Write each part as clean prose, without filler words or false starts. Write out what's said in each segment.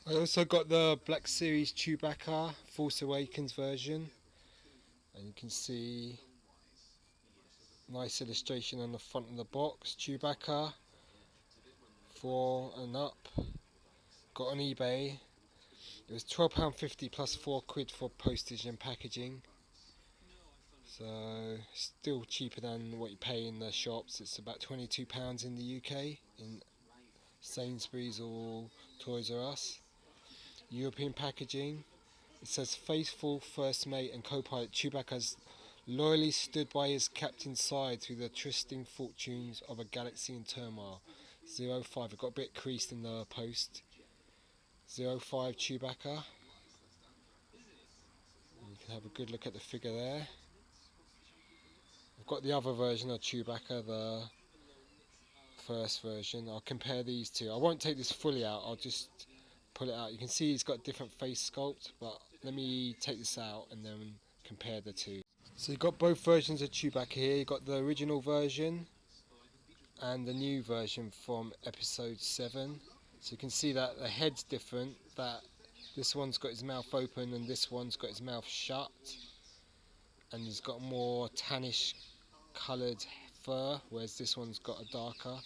I also got the Black Series Chewbacca Force Awakens version, and you can see nice illustration on the front of the box. Chewbacca 4 and up. Got on eBay. It was £12.50 plus £4 for postage and packaging. So still cheaper than what you pay in the shops. It's about £22 in the UK in Sainsbury's or Toys R Us. European packaging. It says faithful first mate and co-pilot Chewbacca has loyally stood by his captain's side through the twisting fortunes of a galaxy in turmoil. 05. It got a bit creased in the post. 05 Chewbacca. You can have a good look at the figure there. I've got the other version of Chewbacca, the first version. I'll compare these two. I won't take this fully out, I'll just pull it out. You can see he's got different face sculpt, but let me take this out and then compare the two. So you've got both versions of Chewbacca here. You've got the original version and the new version from episode 7. So you can see that the head's different, that this one's got his mouth open and this one's got his mouth shut, and he's got more tannish coloured fur, whereas this one's got a darker.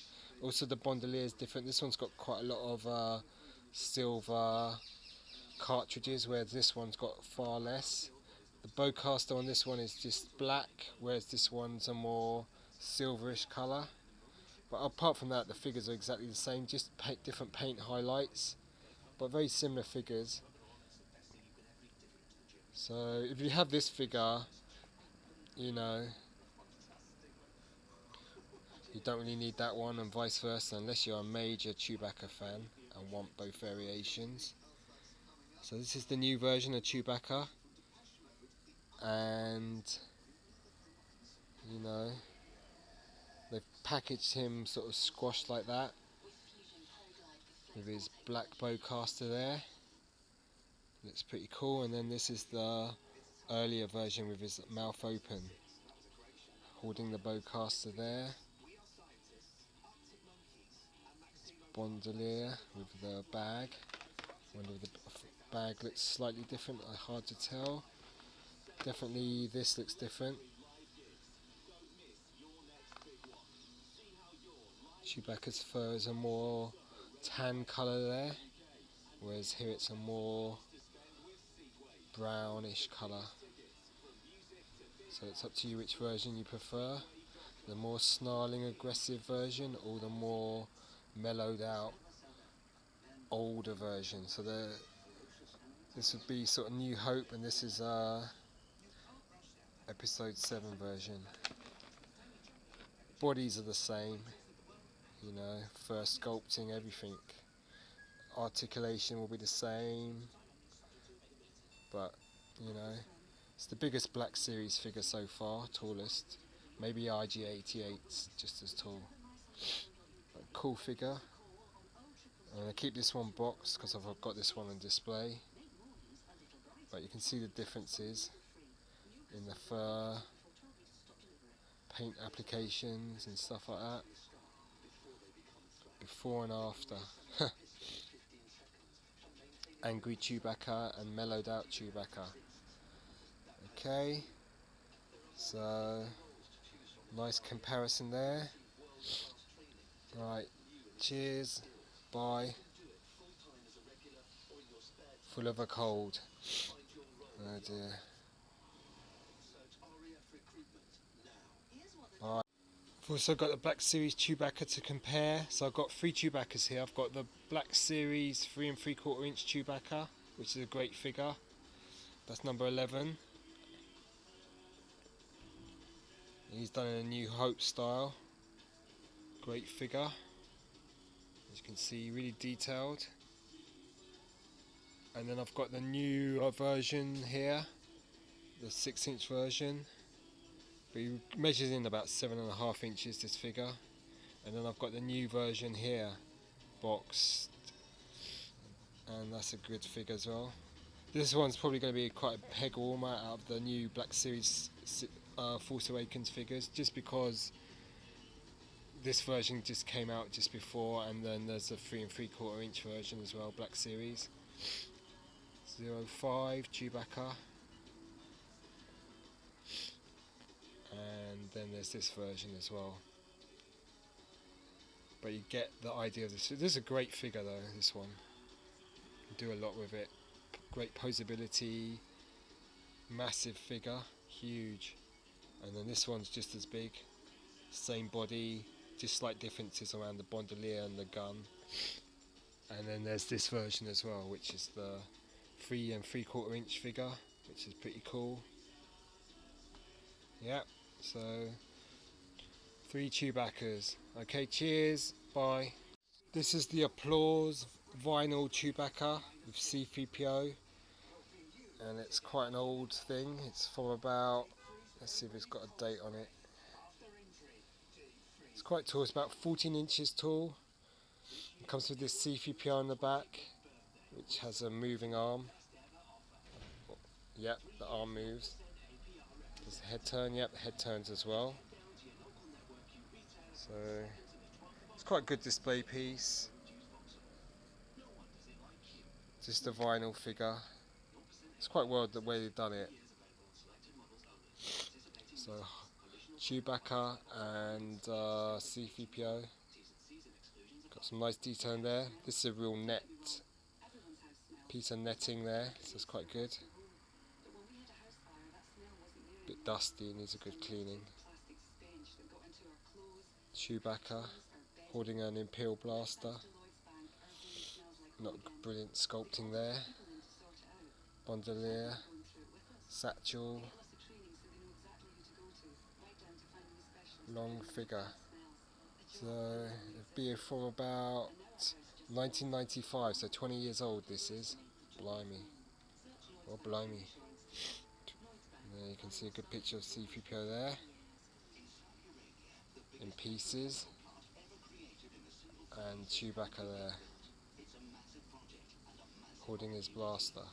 Also the bandoleer is different. This one's got quite a lot of silver cartridges, whereas this one's got far less. The bowcaster on this one is just black, whereas this one's a more silverish colour. But apart from that, the figures are exactly the same, just different paint highlights, but very similar figures. So if you have this figure, you know, you don't really need that one, and vice versa, unless you're a major Chewbacca fan and want both variations. So this is the new version of Chewbacca, and you know, they've packaged him sort of squashed like that, with his black bowcaster there. Looks pretty cool. And then this is the earlier version with his mouth open, holding the bowcaster there. Bandolier with the bag. Wonder if the bag looks slightly different, hard to tell. Definitely this looks different. Chewbacca's fur is a more tan colour there, whereas here it's a more brownish colour. So it's up to you which version you prefer, the more snarling aggressive version or the more mellowed out older version. So this would be sort of New Hope, and this is episode 7 version. Bodies are the same, you know, fur sculpting, everything. Articulation will be the same, but you know, it's the biggest Black Series figure so far, tallest. Maybe IG-88's just as tall. But cool figure. I'm going to keep this one boxed because I've got this one on display. But you can see the differences in the fur, paint applications and stuff like that. Before and after. Angry Chewbacca and mellowed out Chewbacca. Okay, so nice comparison there. Right, cheers, bye. Full of a cold. Oh dear. Alright. I've also got the Black Series Chewbacca to compare. So I've got 3 Chewbaccas here. I've got the Black Series 3 3/4 inch Chewbacca, which is a great figure. That's number 11. He's done in a New Hope style. Great figure. As you can see, really detailed. And then I've got the new version here, the 6-inch version. But he measures in about 7.5 inches, this figure. And then I've got the new version here, boxed. And that's a good figure as well. This one's probably going to be quite a peg warmer out of the new Black Series Force Awakens figures, just because this version just came out just before, and then there's a 3 3/4 inch version as well, Black Series. 05 Chewbacca. And then there's this version as well. But you get the idea of this. This is a great figure though, this one. You do a lot with it. Great posability, massive figure, huge. And then this one's just as big, same body, just slight differences around the bandoleer and the gun. And then there's this version as well, which is the 3 3/4 inch figure, which is pretty cool. Yeah, so 3 Chewbaccas. Okay, cheers, bye. This is the Applause vinyl Chewbacca with C3PO, and it's quite an old thing. It's from about, let's see if it's got a date on it. It's quite tall, it's about 14 inches tall. It comes with this C3PO on the back, which has a moving arm. Yep, the arm moves. Does the head turn? Yep, the head turns as well. So it's quite a good display piece. Just a vinyl figure. It's quite well the way they've done it. So Chewbacca and C3PO. Got some nice detail in there. This is a real net piece of netting there, so it's quite good. Bit dusty, needs a good cleaning. Chewbacca holding an Imperial blaster. Not brilliant sculpting there. Bandolier, satchel, long figure. So it'd be from about 1995, so 20 years old this is. Blimey. Oh blimey. There you can see a good picture of C3PO there. In pieces. And Chewbacca there. Holding his blaster.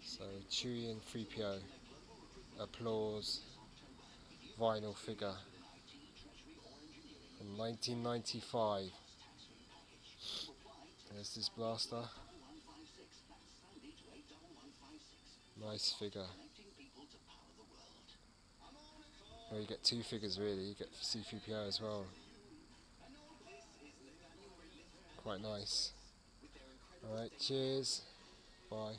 So Chewie and 3PO. Applause. Vinyl figure. From 1995. There's this blaster. Nice figure. Well, you get 2 figures really, you get C3PO as well. Quite nice. Alright, cheers. Bye.